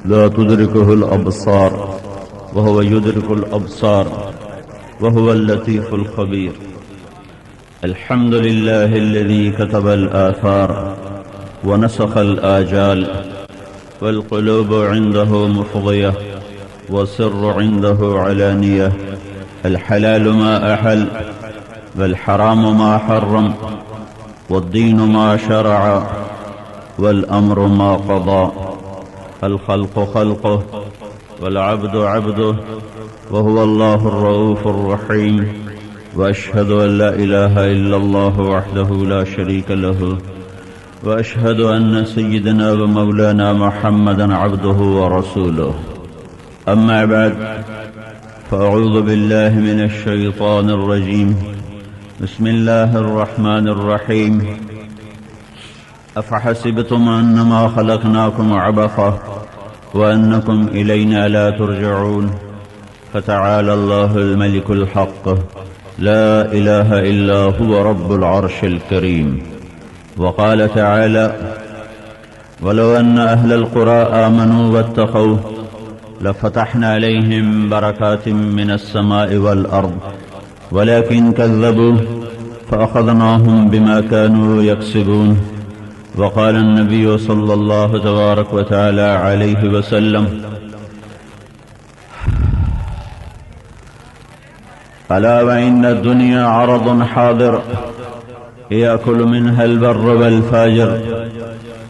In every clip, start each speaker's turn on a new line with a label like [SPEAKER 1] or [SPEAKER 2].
[SPEAKER 1] لا تدركه الأبصار وهو يدرك الأبصار وهو اللطيف الخبير. الحمد لله الذي كتب الآثار ونسخ الآجال، والقلوب عنده مفضية والسر عنده علانية. الحلال ما أحل والحرام ما حرم، والدين ما شرع والأمر ما قضى. الخلق خلقه والعبد عبده، وهو الله الرؤوف الرحيم. وأشهد أن لا إله إلا الله وحده لا شريك له، وأشهد أن سيدنا ومولانا محمدا عبده ورسوله. أما بعد، فأعوذ بالله من الشيطان الرجيم. بسم الله الرحمن الرحيم. أفحسبتم أنما خلقناكم عبثا وأنكم إلينا لا ترجعون. فتعالى الله الملك الحق، لا إله إلا هو رب العرش الكريم. وقال تعالى: ولو أن أهل القرى آمنوا واتقوا لفتحنا عليهم بركات من السماء والأرض ولكن كذبوا فأخذناهم بما كانوا يكسبون. وقال النبي صلى الله تبارك وتعالى عليه وسلم: ألا وإن الدنيا عرض حاضر يأكل منها البر والفاجر.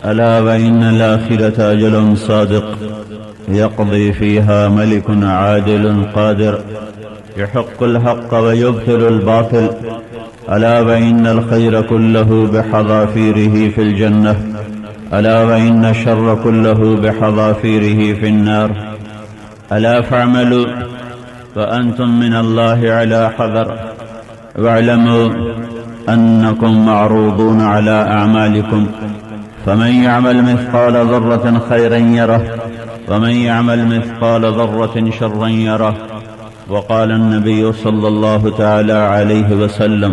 [SPEAKER 1] ألا وإن الآخرة أجل صادق يقضي فيها ملك عادل قادر، يحق الحق ويبطل الباطل. ألا وإن الخير كله بحذافيره في الجنة، ألا وإن الشر كله بحذافيره في النار. ألا فاعملوا فأنتم من الله على حذر، واعلموا أنكم معروضون على أعمالكم. فمن يعمل مثقال ذرة خيرا يره، ومن يعمل مثقال ذرة شرا يره. وقال النبي صلى الله تعالى عليه وسلم: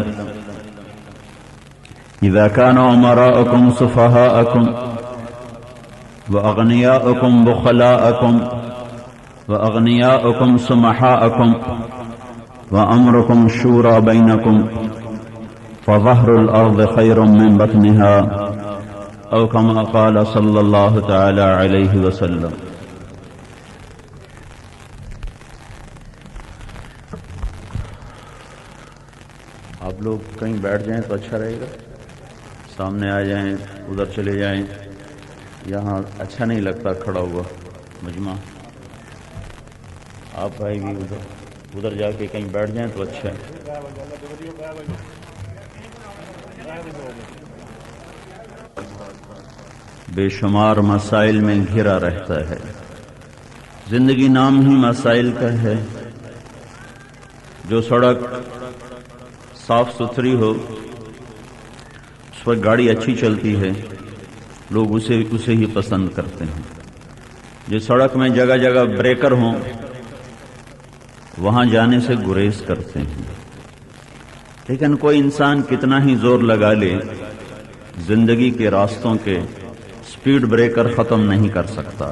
[SPEAKER 1] إذا كان أمراءكم سفهاءكم وأغنياؤكم بخلاءكم وأغنياؤكم سمحاءكم وأمركم شورى بينكم فظهر الأرض خير من بطنها، أو كما قال صلى الله تعالى عليه وسلم. آپ لوگ کہیں بیٹھ جائیں تو اچھا رہے گا. سامنے آ جائیں، ادھر چلے جائیں. یہاں اچھا نہیں لگتا کھڑا ہوا مجمع. آپ بھائی بھی ادھر جا کے کہیں بیٹھ جائیں تو اچھا ہے. بے شمار مسائل میں گھرا رہتا ہے. زندگی نام ہی مسائل کا ہے. جو سڑک صاف ستھری ہو، اس پر گاڑی اچھی چلتی ہے، لوگ اسے ہی پسند کرتے ہیں. جو سڑک میں جگہ جگہ بریکر ہوں، وہاں جانے سے گریز کرتے ہیں. لیکن کوئی انسان کتنا ہی زور لگا لے، زندگی کے راستوں کے سپیڈ بریکر ختم نہیں کر سکتا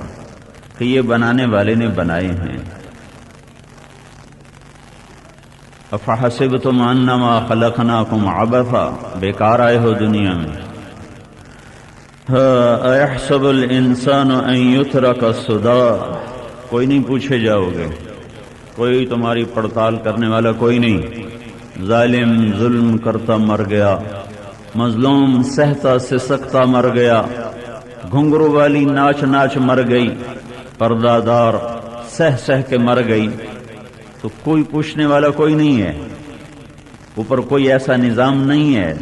[SPEAKER 1] کہ یہ بنانے والے نے بنائے ہیں. افحسبتم انما خلقناکم عبثا، بیکار آئے ہو دنیا میں. ایحسب الانسان ان یترک سدی، کوئی نہیں پوچھے جاؤ گے، کوئی تمہاری پڑتال کرنے والا کوئی نہیں. ظالم ظلم کرتا مر گیا، مظلوم سہتا سسکتا مر گیا، گھنگرو والی ناچ ناچ مر گئی، پردہ دار سہ سہ کے مر گئی. تو کوئی پوچھنے والا کوئی نہیں ہے، اوپر کوئی ایسا نظام نہیں ہے.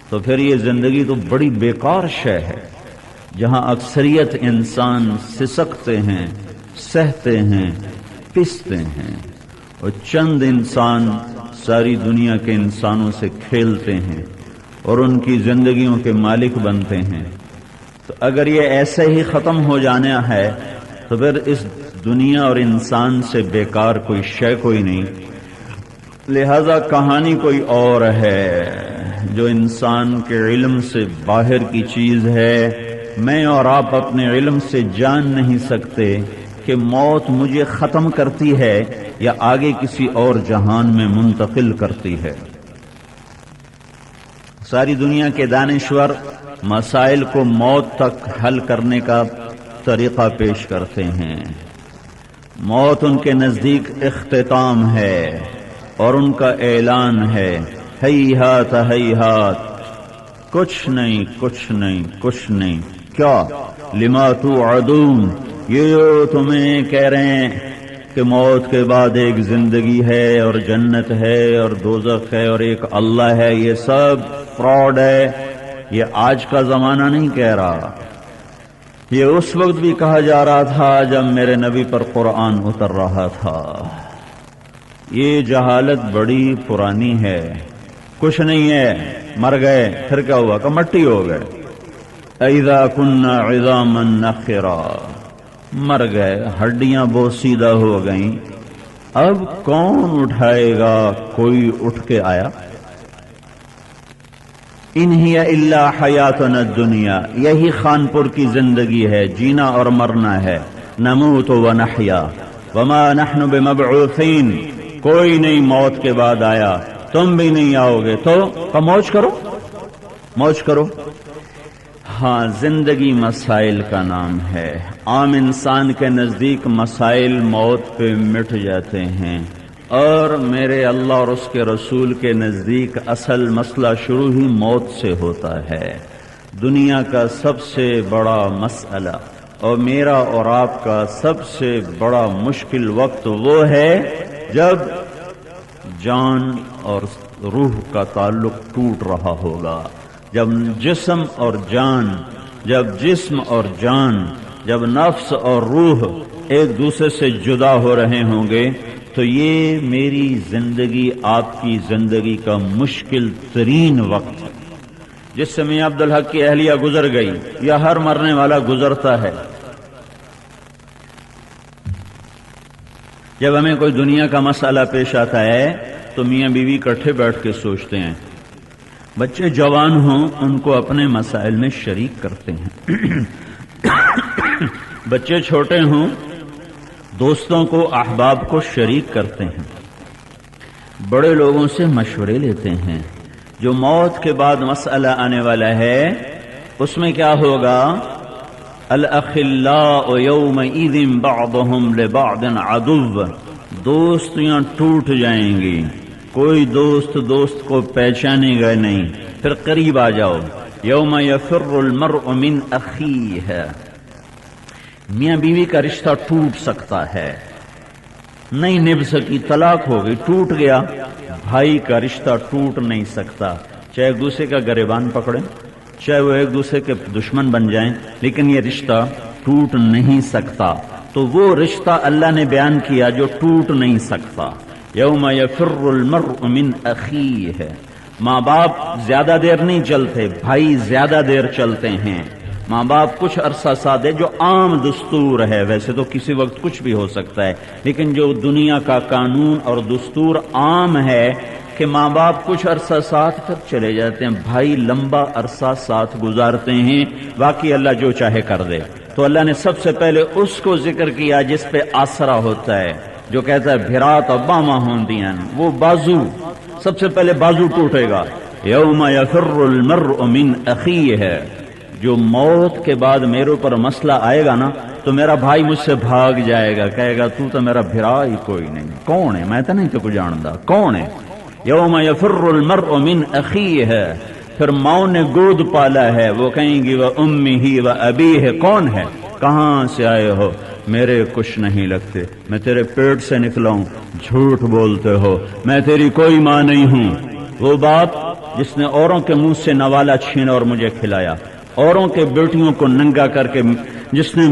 [SPEAKER 1] تو پھر یہ زندگی تو بڑی بیکار شے ہے، جہاں اکثریت انسان سسکتے ہیں، سہتے ہیں، پستے ہیں، اور چند انسان ساری دنیا کے انسانوں سے کھیلتے ہیں اور ان کی زندگیوں کے مالک بنتے ہیں. تو اگر یہ ایسے ہی ختم ہو جانا ہے تو پھر اس دنیا اور انسان سے بیکار کوئی شے کوئی نہیں. لہذا کہانی کوئی اور ہے جو انسان کے علم سے باہر کی چیز ہے، میں اور آپ اپنے علم سے جان نہیں سکتے کہ موت مجھے ختم کرتی ہے یا آگے کسی اور جہان میں منتقل کرتی ہے۔ ساری دنیا کے دانشور مسائل کو موت تک حل کرنے کا طریقہ پیش کرتے ہیں۔ موت ان کے نزدیک اختتام ہے اور ان کا اعلان ہے، ہیہات ہیہات، کچھ نہیں کچھ نہیں کچھ نہیں۔ کیا؟ لما توعدون، یہ جو تمہیں کہہ رہے ہیں کہ موت کے بعد ایک زندگی ہے اور جنت ہے اور دوزخ ہے اور ایک اللہ ہے، یہ سب فراڈ ہے۔ یہ آج کا زمانہ نہیں کہہ رہا، یہ اس وقت بھی کہا جا رہا تھا جب میرے نبی پر قرآن اتر رہا تھا۔ یہ جہالت بڑی پرانی ہے، کچھ نہیں ہے، مر گئے پھر کیا ہوا کہ مٹی ہو گئے۔ اذا كنا عظاما نخرا، مر گئے، ہڈیاں بوسیدہ ہو گئیں، اب کون اٹھائے گا؟ کوئی اٹھ کے آیا؟ ان ہی الا حیاتنا الدنیا، یہی خانپور کی زندگی ہے، جینا اور مرنا ہے۔ نموت و نحیا وما نحن بمبعوثین، کوئی نہیں موت کے بعد آیا، تم بھی نہیں آؤ گے، تو موج کرو، موج کرو۔ ہاں، زندگی مسائل کا نام ہے۔ عام انسان کے نزدیک مسائل موت پہ مٹ جاتے ہیں، اور میرے اللہ اور اس کے رسول کے نزدیک اصل مسئلہ شروع ہی موت سے ہوتا ہے۔ دنیا کا سب سے بڑا مسئلہ اور میرا اور آپ کا سب سے بڑا مشکل وقت وہ ہے جب جان اور روح کا تعلق ٹوٹ رہا ہوگا، جب جسم اور جان، جب جسم اور جان، جب نفس اور روح ایک دوسرے سے جدا ہو رہے ہوں گے، تو یہ میری زندگی، آپ کی زندگی کا مشکل ترین وقت ہے۔ جس سے میاں عبدالحق کی اہلیہ گزر گئی یا ہر مرنے والا گزرتا ہے، جب ہمیں کوئی دنیا کا مسئلہ پیش آتا ہے تو میاں بیوی اکٹھے بیٹھ کے سوچتے ہیں، بچے جوان ہوں ان کو اپنے مسائل میں شریک کرتے ہیں، بچے چھوٹے ہوں دوستوں کو، احباب کو شریک کرتے ہیں، بڑے لوگوں سے مشورے لیتے ہیں۔ جو موت کے بعد مسئلہ آنے والا ہے اس میں کیا ہوگا؟ الاخلاء یومئذ بعضهم لبعض عدو، دوستیاں ٹوٹ جائیں گی، کوئی دوست کو پہچانے گا نہیں، پھر قریب آ جاؤ۔ یوم یفر المرء من اخیہ، میاں بیوی کا رشتہ ٹوٹ سکتا ہے، نہیں نبھ سکی، طلاق ہو گئی، ٹوٹ گیا۔ بھائی کا رشتہ ٹوٹ نہیں سکتا، چاہے ایک دوسرے کا گریبان پکڑیں، چاہے وہ ایک دوسرے کے دشمن بن جائیں، لیکن یہ رشتہ ٹوٹ نہیں سکتا۔ تو وہ رشتہ اللہ نے بیان کیا جو ٹوٹ نہیں سکتا۔ یوم یفر المرء من اخیہ، ماں باپ زیادہ دیر نہیں چلتے، بھائی زیادہ دیر چلتے ہیں۔ ماں باپ کچھ عرصہ ساتھ ہے، جو عام دستور ہے، ویسے تو کسی وقت کچھ بھی ہو سکتا ہے، لیکن جو دنیا کا قانون اور دستور عام ہے کہ ماں باپ کچھ عرصہ ساتھ پھر چلے جاتے ہیں، بھائی لمبا عرصہ ساتھ گزارتے ہیں، باقی اللہ جو چاہے کر دے۔ تو اللہ نے سب سے پہلے اس کو ذکر کیا جس پہ آسرا ہوتا ہے، جو کہتا ہے بھرات اباما ہوندیاں، وہ بازو، سب سے پہلے بازو ٹوٹے گا۔ یوم یفر المرء من اخیہ، جو موت کے بعد میرے اوپر مسئلہ آئے گا نا تو میرا بھائی مجھ سے بھاگ جائے گا، کہے گا تو میرا بھرا ہی کوئی نہیں، کون ہے؟ میں تو نہیں تو کو جاندا، کون ہے؟ یوم یفر المرء من اخیہ، پھر ماں نے گود پالا ہے، وہ کہیں گی وہ امہ و ابیہ، کون ہے؟ کہاں سے آئے ہو؟ میرے کچھ نہیں لگتے، میں تیرے پیٹ سے نکلا ہوں، جھوٹ بولتے ہو، میں تیری کوئی ماں نہیں ہوں۔ وہ باپ جس نے اوروں کے منہ سے نوالا چھینا اور مجھے کھلایا، اوروں کے بیٹیوں کو ننگا کر کے، جس نے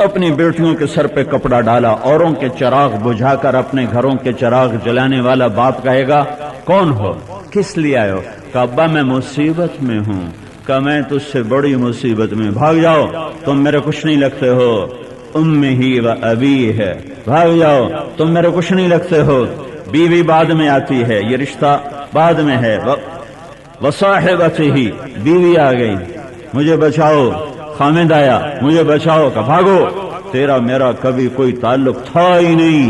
[SPEAKER 1] اپنی بیٹیوں کے سر پہ کپڑا ڈالا، اوروں کے چراغ بجھا کر اپنے گھروں کے چراغ جلانے والا باپ کہے گا کون ہو؟ کس لیے آئے ہو؟ کہا ابا میں مصیبت میں ہوں، کہا میں تجھ سے بڑی مصیبت میں، بھاگ جاؤ، تم میرے کچھ نہیں لگتے ہو۔ امہ و ابی ہے، بھاگ جاؤ، تم میرے کچھ نہیں لگتے ہو۔ بیوی بعد میں آتی ہے، یہ رشتہ بعد میں ہے۔ وصاحبتہ، بیوی آ گئی، مجھے بچاؤ، خامد آیا مجھے بچاؤ کہ بھاگو، تیرا میرا کبھی کوئی تعلق تھا ہی نہیں،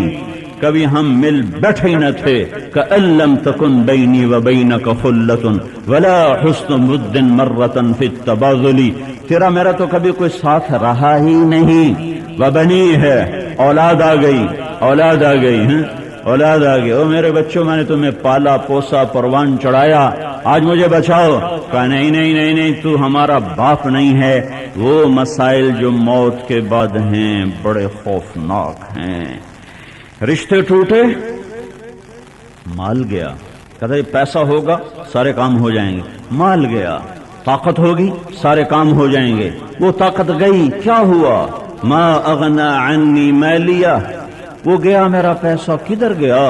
[SPEAKER 1] کبھی ہم مل بیٹھے ہی نہ تھے، کأن لم تکن بینی و بینک خلۃ ولا حسن مد مرۃ فی التباذل، تیرا میرا تو کبھی کوئی ساتھ رہا ہی نہیں، وبنی ہے، اولاد آ گئی، اولاد آ گئی ہیں، اولاد آ گئی، او میرے بچوں میں نے تمہیں پالا پوسا پروان چڑھایا، آج مجھے بچاؤ، کہا نہیں نہیں نہیں نہیں، تو ہمارا باپ نہیں ہے، وہ مسائل جو موت کے بعد ہیں بڑے خوفناک ہیں۔ رشتے ٹوٹے، مال گیا، کہتا ہے پیسہ ہوگا سارے کام ہو جائیں گے، مال گیا، طاقت ہوگی سارے کام ہو جائیں گے، وہ طاقت گئی، کیا ہوا؟ ما اغنى عني مالیہ، وہ گیا میرا پیسہ، کدھر گیا؟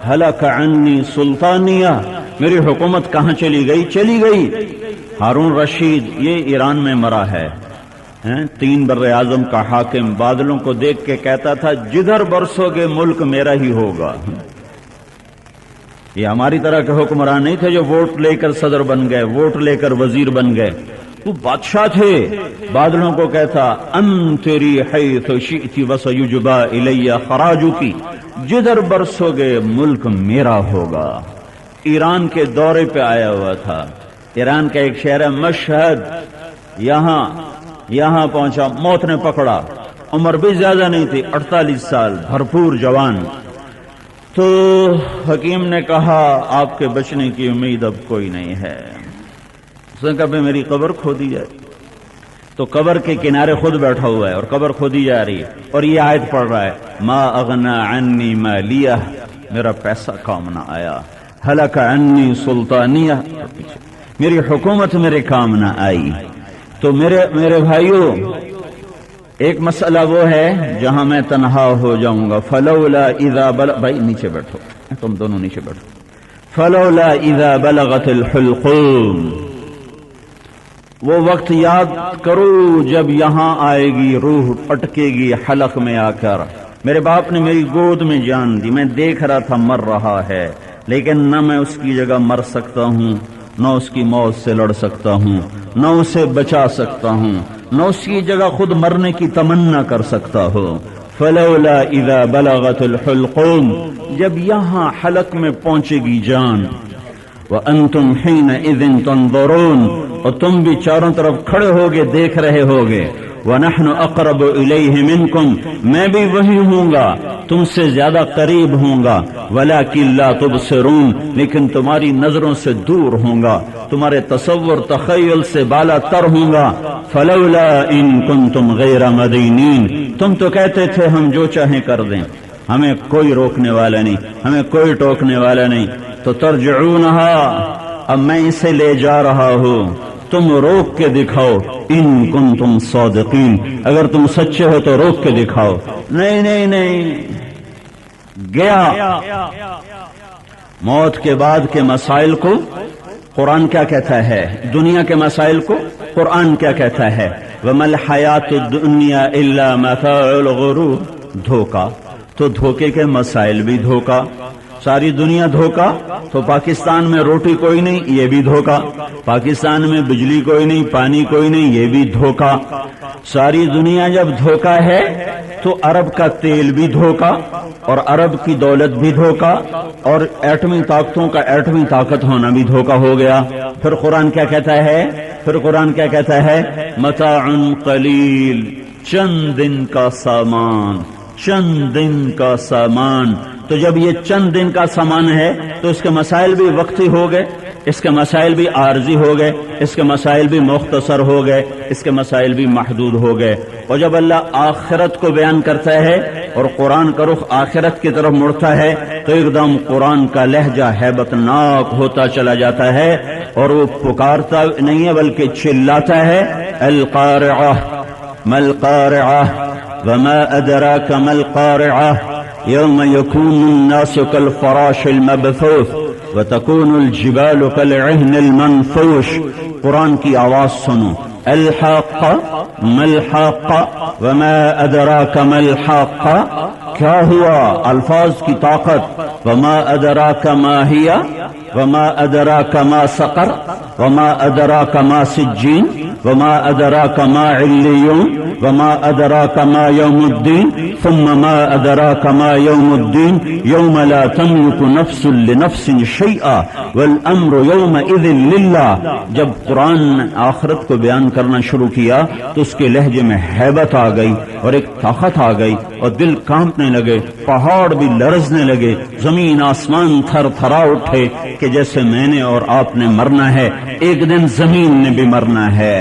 [SPEAKER 1] ہلک عنی سلطانیہ، میری حکومت کہاں چلی گئی؟ چلی گئی۔ ہارون رشید یہ ایران میں مرا ہے، 3 بر اعظم کا حاکم، بادلوں کو دیکھ کے کہتا تھا جدھر برسو گے ملک میرا ہی ہوگا۔ یہ ہماری طرح کے حکمران نہیں تھے جو ووٹ لے کر صدر بن گئے، ووٹ لے کر وزیر بن گئے، وہ بادشاہ تھے، بادلوں کو کہتا امطری حیث شئت وسیجبی الی خراجکی، جدھر برسو گے ملک میرا ہوگا۔ ایران کے دورے پہ آیا ہوا تھا، ایران کا ایک شہر ہے مشہد، یہاں پہنچا، موت نے پکڑا، عمر بھی زیادہ نہیں تھی، 48 سال، بھرپور جوان۔ تو حکیم نے کہا آپ کے بچنے کی امید اب کوئی نہیں ہے، اس نے کہا پہ میری قبر کھودی جائے، تو قبر کے کنارے خود بیٹھا ہوا ہے اور قبر کھودی جا رہی ہے، اور یہ آیت پڑھ رہا ہے ما اغنى عنی مالیہ، میرا پیسہ کام نہ آیا، ہلک عنی سلطانیہ، میری حکومت میرے کام نہ آئی۔ تو میرے بھائیوں، ایک مسئلہ وہ ہے جہاں میں تنہا ہو جاؤں گا، فلولا اذا بھائی نیچے بیٹھو، تم دونوں نیچے بیٹھو، فلولا اذا بلغت الحلقوم، وہ وقت یاد کرو جب یہاں آئے گی روح، پٹکے گی حلق میں آ کر، میرے باپ نے میری گود میں جان دی، میں دیکھ رہا تھا مر رہا ہے، لیکن نہ میں اس کی جگہ مر سکتا ہوں، نہ اس کی موت سے لڑ سکتا ہوں، نہ اسے بچا سکتا ہوں، نہ اس کی جگہ خود مرنے کی تمنا کر سکتا ہوں۔ فلولا اذا بلغت الحلقوم، جب یہاں حلق میں پہنچے گی جان، وانتم حینئذ تنظرون، اور تم بھی چاروں طرف کھڑے ہوگے دیکھ رہے ہوگے، وَنَحْنُ أَقْرَبُ إِلَيْهِ مِنْكُمْ، میں بھی وہی ہوں گا، تم سے زیادہ قریب ہوں گا، وَلَكِنْ لَا تُبْصِرُونَ، لیکن تمہاری نظروں سے دور ہوں گا، تمہارے تصور تخیل سے بالا تر ہوں گا۔ فَلَوْلَا إِن كُنْتُمْ غَيْرَ مَدِينِينَ، تم تو کہتے تھے ہم جو چاہیں کر دیں، ہمیں کوئی روکنے والا نہیں، ہمیں کوئی ٹوکنے والا نہیں، تو ترجعونها، اب میں اسے لے جا رہا ہوں، تم روک کے دکھاؤ، ان کنتم صادقین، اگر تم سچے ہو تو روک کے دکھاؤ۔ نہیں نہیں نہیں، گیا۔ موت کے بعد کے مسائل کو قرآن کیا کہتا ہے، دنیا کے مسائل کو قرآن کیا کہتا ہے، وَمَا الْحَيَاةُ الدُّنْيَا إِلَّا مَتَاعُ الْغُرُورِ، دھوکا، تو دھوکے کے مسائل بھی دھوکا، ساری دنیا دھوکا، تو پاکستان میں روٹی کوئی نہیں، یہ بھی دھوکا، پاکستان میں بجلی کوئی نہیں، پانی کوئی نہیں، یہ بھی دھوکا، ساری دنیا جب دھوکا ہے تو عرب کا تیل بھی دھوکا، اور عرب کی دولت بھی دھوکا، اور ایٹمی طاقتوں کا ایٹمی طاقت ہونا بھی دھوکا ہو گیا۔ پھر قرآن کیا کہتا ہے، پھر قرآن کیا کہتا ہے، متاع قلیل، چند دن کا سامان، چند دن کا سامان۔ تو جب یہ چند دن کا سامان ہے تو اس کے مسائل بھی وقتی ہو گئے، اس کے مسائل بھی عارضی ہو گئے، اس کے مسائل بھی مختصر ہو گئے، اس کے مسائل بھی محدود ہو گئے۔ اور جب اللہ آخرت کو بیان کرتا ہے اور قرآن کا رخ آخرت کی طرف مڑتا ہے تو ایک دم قرآن کا لہجہ ہیبت ناک ہوتا چلا جاتا ہے، اور وہ پکارتا نہیں ہے بلکہ چلاتا ہے، القارعہ ما القارعہ وما ادراک ما القارعہ یوم یکون الناس کالفراش المبثوث وتکون الجبال کالعہن المنفوش۔ قرآن کی آواز سنو، الحاقہ ما الحاقہ وما ادراک ما الحاقہ، کیا ہوا، الفاظ کی طاقت، وما ادراک ما ہی وما ادراک ما سقر وما ادراک ما سجین، وما ادراک ما علیون وما ادراک ما یوم الدین ثم ما ادراک ما یوم الدین یوم لا تملک نفس لنفس شیئا والامر یومئذ للہ. جب قرآن نے آخرت کو بیان کرنا شروع کیا تو اس کے لہجے میں ہیبت آ گئی اور ایک طاقت آ گئی اور دل کانپنے لگے، پہاڑ بھی لرزنے لگے، زمین آسمان تھر تھرا اٹھے کہ جیسے میں نے اور آپ نے مرنا ہے، ایک دن زمین نے بھی مرنا ہے.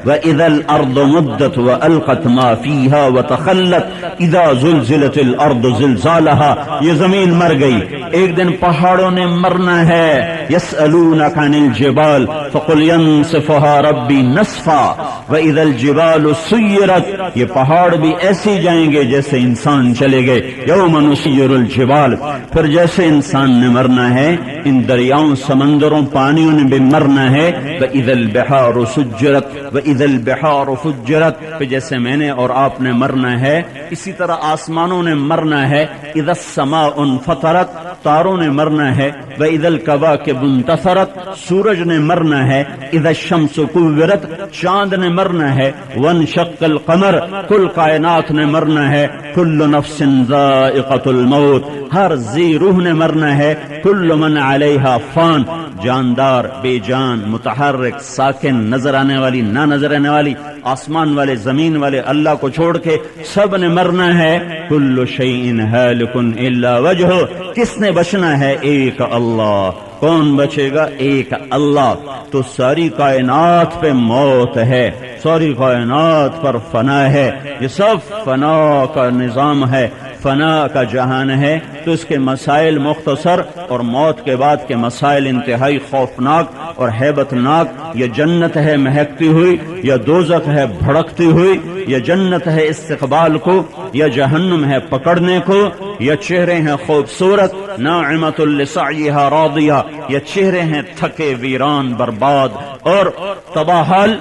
[SPEAKER 1] وَإِذَا الْأَرْضُ مُدَّتْ وَأَلْقَتْ مَا فِيهَا وَتَخَلَّتْ إِذَا زُلْزِلَتِ الْأَرْضُ زِلْزَالَهَا. یہ زمین مر گئی، ایک دن پہاڑوں نے مرنا ہے. يَسْأَلُونَكَ عَنِ الْجِبَالِ فَقُلْ يَنسِفُهَا رَبِّي نَسْفًا وَإِذَا الْجِبَالُ سُيِّرَتْ. یہ پہاڑ بھی ایسے جائیں گے جیسے انسان چلے گئے. يَوْمَ نُسَيِّرُ الْجِبَالِ. پھر جیسے انسان نے مرنا ہے ان دریاؤں سمندروں پانیوں نے بھی مرنا ہے. وَإِذَا الْبِحَارُ سُجِّرَتْ وَإِذَا الْبِحَارُ فُجِّرَتْ. پھر جیسے میں نے اور آپ نے مرنا ہے اسی طرح آسمانوں نے مرنا ہے. اذا السماء انفطرت. تاروں نے مرنا ہے. وَإِذَا الْكَوَاكِبُ انتثرت. سورج نے مرنا ہے. اذا الشمس كُوِّرَت. چاند نے مرنا ہے. وانشق القمر. کل کائنات نے مرنا ہے. كل نفس ذائقة الموت. ہر ذی روح نے مرنا ہے. كل من علیہا فان. جاندار، بے جان، متحرک، ساکن، نظر آنے والی، نہ نظر آنے والی، آسمان والے، زمین والے، اللہ کو چھوڑ کے سب نے مرنا ہے. کل شیء ہالک الا وجہہ. کس نے بچنا ہے؟ ایک اللہ. کون بچے گا؟ ایک اللہ. تو ساری کائنات پہ موت ہے، ساری کائنات پر فنا ہے. یہ سب فنا کا نظام ہے، فنا کا جہان ہے. تو اس کے مسائل مختصر اور موت کے بعد کے مسائل انتہائی خوفناک اور ہیبت ناک. یہ جنت ہے مہکتی ہوئی، یا دوزخ ہے بھڑکتی ہوئی، یا جنت ہے استقبال کو، یا جہنم ہے پکڑنے کو، یا چہرے ہیں خوبصورت ناعمۃ لسعیہا راضیہ، یا چہرے ہیں تھکے ویران برباد اور تباہ حال.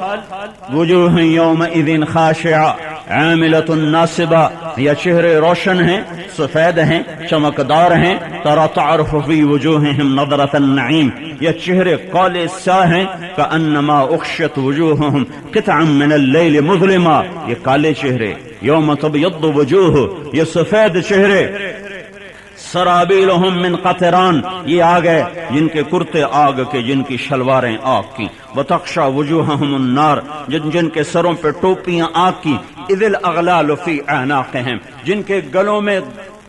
[SPEAKER 1] وجوہ یومئذ خاشعہ عاملۃ ناصبہ. یا چہرے روشن ہیں، سفید ہیں، چمکدار ہیں. ترى تعرف فی وجوہہم نظرۃ النعیم. یا چہرے کالے سیاہ ہیں کأنما اغشیت وجوہہم قطعا من اللیل مظلما. یہ کالے چہرے. یوم تبیض وجوہ. یہ سفید چہرے. سرابیلہم من قطران. یہ آگ ہے جن کے کرتے آگ کے، جن کی شلواریں آگ کی. وتخشى وجوہہم النار. جن کے سروں پہ ٹوپیاں آگ کی. اذ الاغلال فی اعناقہم. جن کے گلوں میں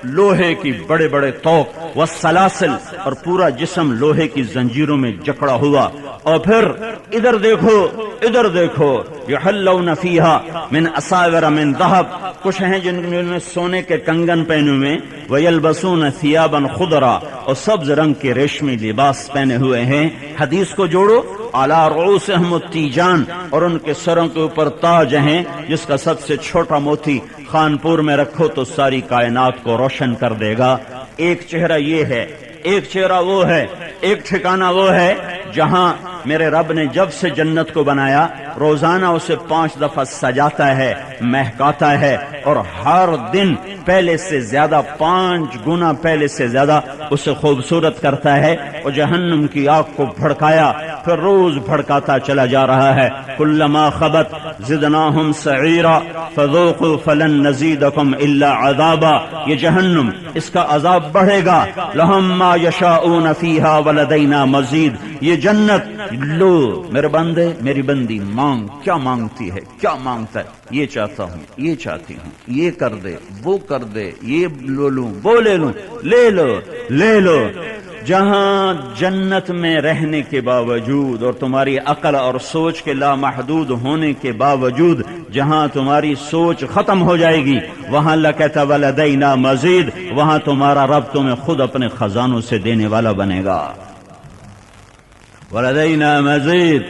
[SPEAKER 1] لوہے کی بڑے بڑے طوق. والسلاسل. اور پورا جسم لوہے کی زنجیروں میں جکڑا ہوا. اور پھر ادھر دیکھو، ادھر دیکھو. یحلون فیہا من اساور من ذہب. کچھ ہیں جن میں سونے کے کنگن پہنے ہوئے. ویلبسون ثیابا خضرا. اور سبز رنگ کے ریشمی لباس پہنے ہوئے ہیں. حدیث کو جوڑو. علی رؤوسہم التیجان. اور ان کے سروں کے اوپر تاج ہیں جس کا سب سے چھوٹا موتی خانپور میں رکھو تو ساری کائنات کو روشن کر دے گا. ایک چہرہ یہ ہے، ایک چہرہ وہ ہے، ایک ٹھکانہ وہ ہے جہاں میرے رب نے جب سے جنت کو بنایا روزانہ اسے 5 دفعہ سجاتا ہے، مہکاتا ہے، اور ہر دن پہلے سے زیادہ 5 گنا پہلے سے زیادہ اسے خوبصورت کرتا ہے. اور جہنم کی آگ کو بھڑکایا پھر روز بھڑکاتا چلا جا رہا ہے. کلما خبت زدناہم سعیرا فذوقوا فلن نزیدکم الا عذابا. یہ جہنم، اس کا عذاب بڑھے گا. لہم ما یشاؤون فیہا ولدینا مزید. یہ جنت لو میرے بندے میری بندی مانگ. کیا مانگتی ہے؟ کیا مانگتا ہے؟ یہ چاہتا ہوں، یہ چاہتی ہوں، یہ کر دے، وہ کر دے، یہ لو لوں، وہ لے لوں، لے لو لے لو. جہاں جنت میں رہنے کے باوجود اور تمہاری عقل اور سوچ کے لامحدود ہونے کے باوجود جہاں تمہاری سوچ ختم ہو جائے گی وہاں لکت ولدینا مزید. وہاں تمہارا رب تمہیں خود اپنے خزانوں سے دینے والا بنے گا. ولدینا مزید.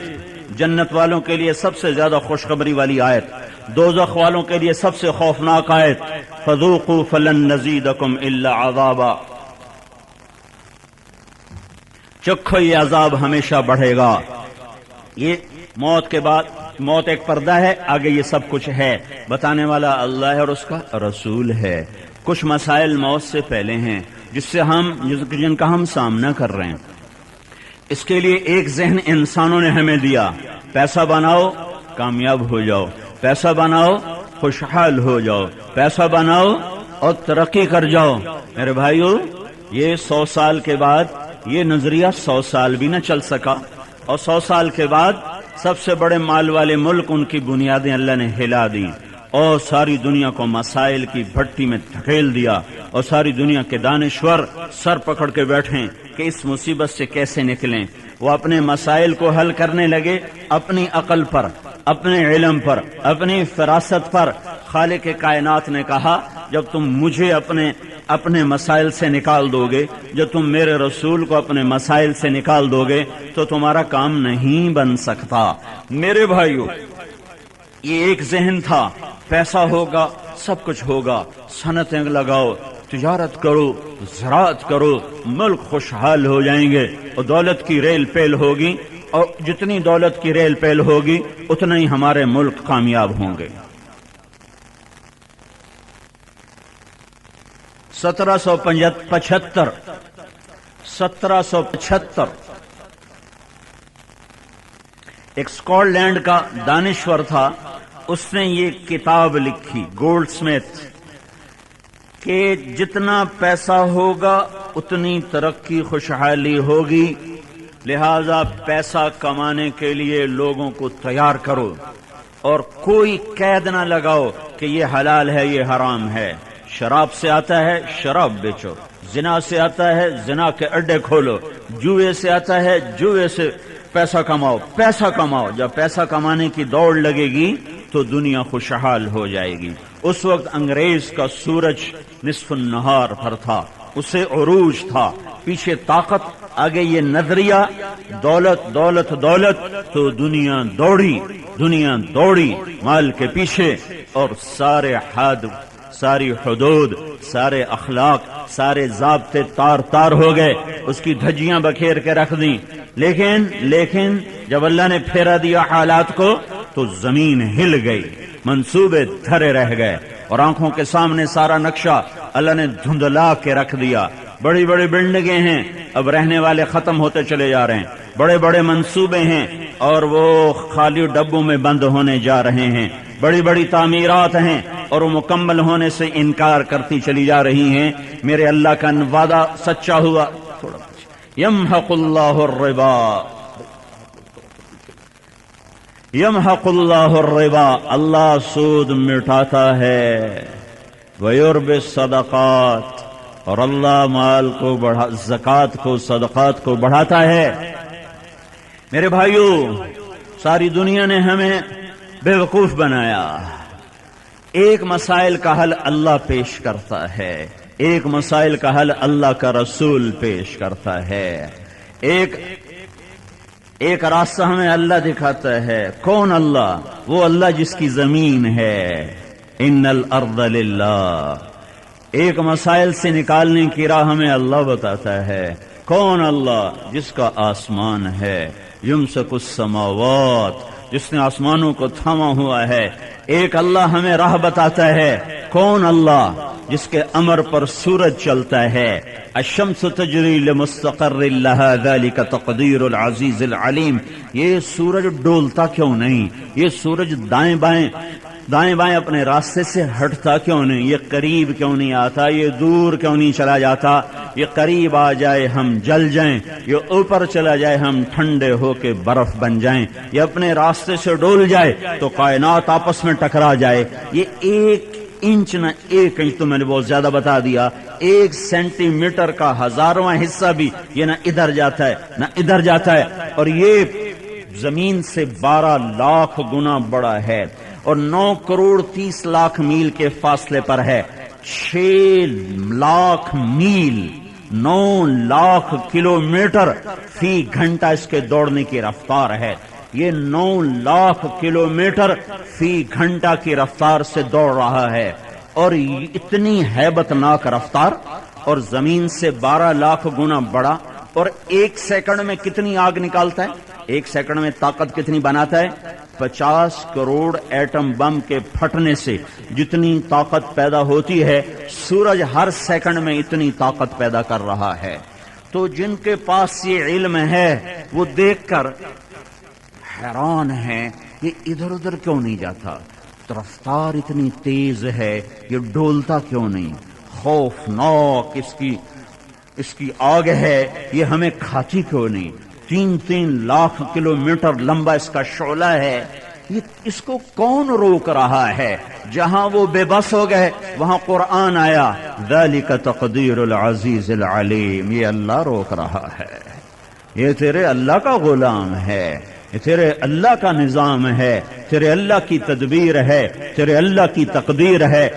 [SPEAKER 1] جنت والوں کے لیے سب سے زیادہ خوشخبری والی آیت، دوزخ والوں کے لیے سب سے خوفناک آیت. فذوقوا فلن نزیدکم الا عذابا. چکھو یہ عذاب ہمیشہ بڑھے گا. یہ موت کے بعد، موت ایک پردہ ہے، آگے یہ سب کچھ ہے. بتانے والا اللہ ہے اور اس کا رسول ہے. کچھ مسائل موت سے پہلے ہیں جن کا ہم سامنا کر رہے ہیں. اس کے لیے ایک ذہن انسانوں نے ہمیں دیا. پیسہ بناؤ، کامیاب ہو جاؤ، پیسہ بناؤ خوشحال ہو جاؤ، پیسہ بناؤ اور ترقی کر جاؤ۔ میرے بھائیو، یہ 100 سال کے بعد یہ نظریہ 100 سال بھی نہ چل سکا، اور 100 سال کے بعد سب سے بڑے مال والے ملک ان کی بنیادیں اللہ نے ہلا دی اور ساری دنیا کو مسائل کی بھٹی میں دھکیل دیا، اور ساری دنیا کے دانشور سر پکڑ کے بیٹھیں کہ اس مصیبت سے کیسے نکلیں۔ وہ اپنے مسائل کو حل کرنے لگے اپنی عقل پر، اپنے علم پر، اپنی فراست پر۔ خالق کائنات نے کہا جب تم مجھے اپنے مسائل سے نکال دو گے، جب تم میرے رسول کو اپنے مسائل سے نکال دو گے تو تمہارا کام نہیں بن سکتا۔ میرے بھائیو، یہ ایک ذہن تھا، پیسہ ہوگا سب کچھ ہوگا، صنعتیں لگاؤ، تجارت کرو، زراعت کرو، ملک خوشحال ہو جائیں گے، اور دولت کی ریل پیل ہوگی، اور جتنی دولت کی ریل پیل ہوگی اتنا ہی ہمارے ملک کامیاب ہوں گے۔ 1775 ایک اسکاٹ لینڈ کا دانشور تھا، اس نے یہ کتاب لکھی گولڈ سمتھ کہ جتنا پیسہ ہوگا اتنی ترقی خوشحالی ہوگی، لہذا پیسہ کمانے کے لیے لوگوں کو تیار کرو اور کوئی قید نہ لگاؤ کہ یہ حلال ہے یہ حرام ہے۔ شراب سے آتا ہے شراب بیچو، زنا سے آتا ہے زنا کے اڈے کھولو، جوئے سے آتا ہے جوئے سے پیسہ کماؤ، پیسہ کماؤ۔ جب پیسہ کمانے کی دوڑ لگے گی تو دنیا خوشحال ہو جائے گی۔ اس وقت انگریز کا سورج نصف النہار پر تھا، اسے عروج تھا، پیچھے طاقت، آگے یہ نظریہ دولت دولت دولت، تو دنیا دوڑی مال کے پیچھے، اور سارے حد، ساری حدود، سارے اخلاق، سارے ضابطے تار ہو گئے، اس کی دھجیاں بکھیر کے رکھ دیں۔ لیکن جب اللہ نے پھیرا دیا حالات کو تو زمین ہل گئی، منصوبے دھرے رہ گئے، اور آنکھوں کے سامنے سارا نقشہ اللہ نے دھندلا کے رکھ دیا۔ بڑی بڑی بلڈنگیں ہیں، اب رہنے والے ختم ہوتے چلے جا رہے ہیں، بڑے بڑے منصوبے ہیں اور وہ خالی ڈبوں میں بند ہونے جا رہے ہیں، بڑی بڑی تعمیرات ہیں اور وہ مکمل ہونے سے انکار کرتی چلی جا رہی ہیں۔ میرے اللہ کا وعدہ سچا ہوا۔ یمحق اللہ الربا، یمحق اللہ الربا، اللہ سود مٹاتا ہے، ویربی الصدقات، اور اللہ مال کو زکوٰۃ کو، صدقات کو بڑھاتا ہے۔ میرے بھائیو، ساری دنیا نے ہمیں بے وقوف بنایا۔ ایک مسائل کا حل اللہ پیش کرتا ہے، ایک مسائل کا حل اللہ کا رسول پیش کرتا ہے، ایک راستہ ہمیں اللہ دکھاتا ہے۔ کون اللہ؟ وہ اللہ جس کی زمین ہے، ان الارض للہ۔ ایک مسائل سے نکالنے کی راہ ہمیں اللہ بتاتا ہے۔ کون اللہ؟ جس کا آسمان ہے، یمسک السماوات، جس نے آسمانوں کو تھاما ہوا ہے۔ ایک اللہ ہمیں راہ بتاتا ہے۔ کون اللہ؟ جس کے امر پر سورج چلتا ہے۔ الشمس تجری لمستقر لها ذلك تقدیر العزیز العلیم۔ یہ سورج ڈولتا کیوں نہیں؟ یہ سورج دائیں بائیں اپنے راستے سے ہٹتا کیوں نہیں؟ یہ قریب کیوں نہیں آتا؟ یہ دور کیوں نہیں چلا جاتا؟ یہ قریب آ جائے ہم جل جائیں، یہ اوپر چلا جائے ہم ٹھنڈے ہو کے برف بن جائیں، یہ اپنے راستے سے ڈول جائے تو کائنات آپس میں ٹکرا جائے۔ یہ 1 انچ نہ 1 انچ، تو میں نے بہت زیادہ بتا دیا، 1 سینٹی میٹر کا 1000واں حصہ بھی یہ نہ ادھر جاتا ہے نہ ادھر جاتا ہے، اور یہ زمین سے 12 لاکھ گنا بڑا ہے، اور 9 کروڑ 30 لاکھ میل کے فاصلے پر ہے۔ 6 لاکھ میل، 9 لاکھ کلومیٹر فی گھنٹہ اس کے دوڑنے کی رفتار ہے۔ یہ 9 لاکھ کلومیٹر فی گھنٹہ کی رفتار سے دوڑ رہا ہے، اور اتنی ہیبت ناک رفتار، اور زمین سے 12 لاکھ گنا بڑا، اور 1 سیکنڈ میں کتنی آگ نکالتا ہے؟ 1 سیکنڈ میں طاقت کتنی بناتا ہے؟ 50 کروڑ ایٹم بم کے پھٹنے سے جتنی طاقت پیدا ہوتی ہے، سورج ہر سیکنڈ میں اتنی طاقت پیدا کر رہا ہے۔ تو جن کے پاس یہ علم ہے وہ دیکھ کر حیران ہیں یہ ادھر ادھر کیوں نہیں جاتا؟ رفتار اتنی تیز ہے، یہ ڈولتا کیوں نہیں؟ خوفناک اس کی آگ ہے، یہ ہمیں کھاتی کیوں نہیں؟ 3 لاکھ کلومیٹر لمبا اس کا شعلہ ہے، یہ اس کو کون روک رہا ہے؟ جہاں وہ بے بس ہو گئے وہاں قرآن آیا، ذالک تقدیر العزیز العلیم، یہ اللہ روک رہا ہے، یہ تیرے اللہ کا غلام ہے، یہ تیرے اللہ کا نظام ہے، تیرے اللہ کی تدبیر ہے، تیرے اللہ کی تقدیر ہے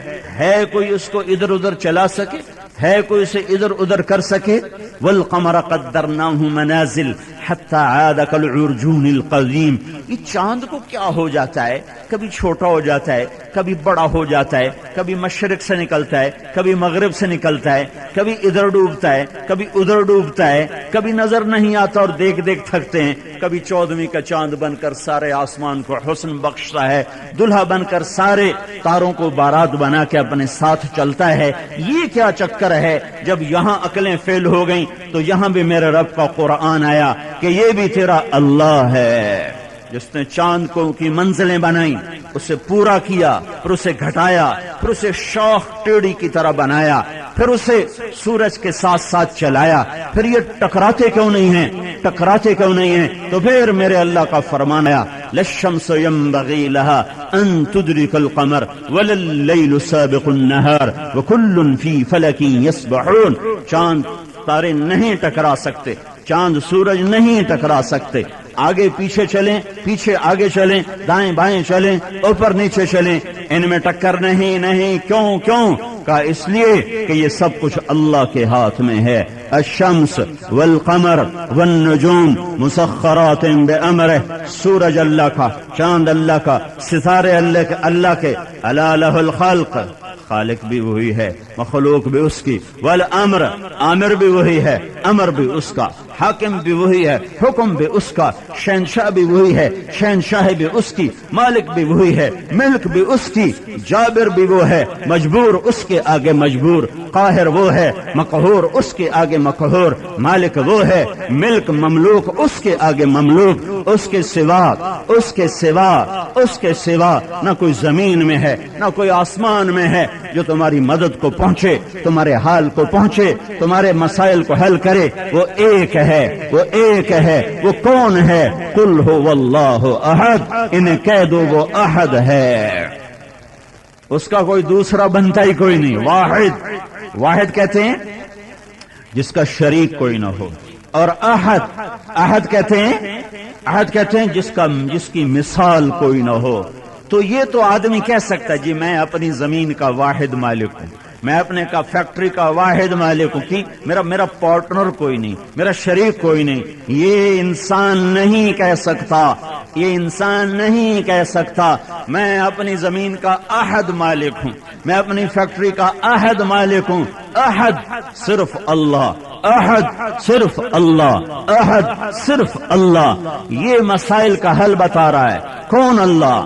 [SPEAKER 1] کوئی اس کو ادھر ادھر چلا سکے؟ ہے کوئی اسے ادھر ادھر کر سکے؟ والقمر قدرناہ منازل حتی عاد کالعرجون القدیم، یہ چاند کو کیا ہو جاتا ہے؟ کبھی چھوٹا ہو جاتا ہے، کبھی بڑا ہو جاتا ہے، کبھی مشرق سے نکلتا ہے، کبھی مغرب سے نکلتا ہے، کبھی ادھر ڈوبتا ہے، کبھی ادھر ڈوبتا ہے، کبھی نظر نہیں آتا اور دیکھ دیکھ تھکتے ہیں، کبھی 14ویں کا چاند بن کر سارے آسمان کو حسن بخشتا ہے، دلہا بن کر سارے تاروں کو بارات بنا کے اپنے ساتھ چلتا ہے۔ یہ کیا چکر ہے؟ جب یہاں عقلیں فیل ہو گئیں تو یہاں بھی میرے رب کا قرآن آیا کہ یہ بھی تیرا اللہ ہے جس نے چاند کو کی منزلیں بنائیں، اسے پورا کیا، پھر اسے گھٹایا، پھر اسے شاخ ٹیڑھی کی طرح بنایا، پھر اسے سورج کے ساتھ ساتھ چلایا، پھر یہ ٹکراتے کیوں نہیں ہیں؟ ٹکراتے کیوں نہیں ہیں؟ تو پھر میرے اللہ کا فرمان آیا، للشمس ينبغي لها ان تدرك القمر ولا الليل سابق النهار وكل في فلك يسبحون، چاند تارے نہیں ٹکرا سکتے، چاند سورج نہیں ٹکرا سکتے، آگے پیچھے چلیں، پیچھے آگے چلیں، دائیں بائیں چلیں، اوپر نیچے چلیں، ان میں ٹکر نہیں۔ کیوں؟ کہا اس لیے کہ یہ سب کچھ اللہ کے ہاتھ میں ہے۔ الشمس والقمر والنجوم مسخرات بامرہ، سورج اللہ کا، چاند اللہ کا، ستارے اللہ کے، الا لہ الخلق، خالق بھی وہی ہے، مخلوق بھی اس کی، والامر، عامر بھی وہی ہے، امر بھی اس کا، حاکم بھی وہی ہے، حکم بھی اس کا، شہنشاہ بھی وہی ہے، شہنشاہ بھی اس کی، مالک بھی وہی ہے، ملک بھی اس کی، جابر بھی وہ ہے، مجبور اس کے آگے مجبور، قاہر وہ ہے، مقہور اس کے آگے مقہور، مالک وہ ہے، ملک مملوک اس کے آگے مملوک، اس کے سوا نہ کوئی زمین میں ہے نہ کوئی آسمان میں ہے جو تمہاری مدد کو پہنچے، تمہارے حال کو پہنچے، تمہارے مسائل کو حل کرے۔ وہ ایک ہے، وہ کون ہے؟ قل هو اللہ احد، انہیں کہہ دو وہ احد ہے، اس کا کوئی دوسرا بنتا ہی کوئی نہیں۔ واحد کہتے ہیں جس کا شریک کوئی نہ ہو، اور احد کہتے ہیں جس کی مثال کوئی نہ ہو۔ تو یہ تو آدمی کہہ سکتا ہے جی میں اپنی زمین کا واحد مالک ہوں، میں اپنے کا فیکٹری کا واحد مالک ہوں، کہ میرا پارٹنر کوئی نہیں، میرا شریک کوئی نہیں۔ یہ انسان نہیں کہہ سکتا میں اپنی زمین کا احد مالک ہوں، میں اپنی فیکٹری کا احد مالک ہوں۔ احد صرف اللہ، صرف اللہ، یہ مسائل کا حل بتا رہا ہے۔ کون اللہ؟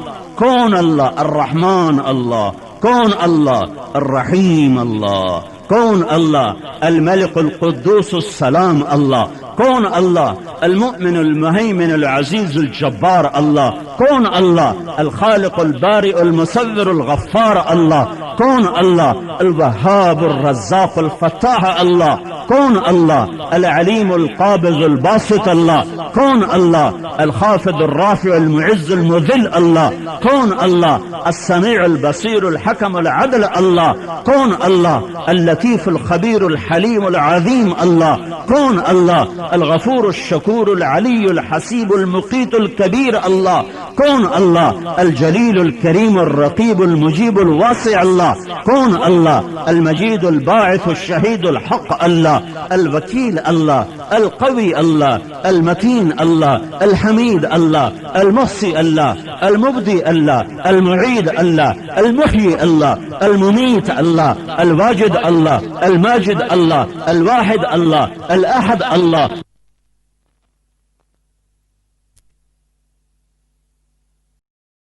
[SPEAKER 1] الرحمن اللہ، کون اللہ؟ الرحیم اللہ، کون اللہ؟ الملك القدوس السلام اللہ، کون اللہ؟ المؤمن المهيمن العزيز الجبار اللہ، کون اللہ؟ الخالق البارئ المصور الغفار اللہ، کون اللہ؟ الوهاب الرزاق الفتاح اللہ، کون اللہ؟ العليم القابض الباسط اللہ، کون اللہ؟ الخافض الرافع المعز المذل اللہ، کون اللہ؟ السميع البصير الحكم العدل اللہ، کون اللہ؟ اللطيف الخبير الحليم العظيم اللہ، کون اللہ؟ الغفور الشکور العلی الحسیب المقیت الکبیر اللہ، کون اللہ؟ الجلیل الکریم الرقیب المجیب الواسع اللہ، کون اللہ؟ المجید الباعث الشہید الحق اللہ، الوکیل اللہ، القوی اللہ، المتین اللہ، الحمید اللہ، المحصی اللہ، المبدی اللہ، المعید اللہ، المحیی اللہ، الممیت اللہ، الواجد اللہ، الماجد اللہ، الواحد اللہ، الاحد اللہ،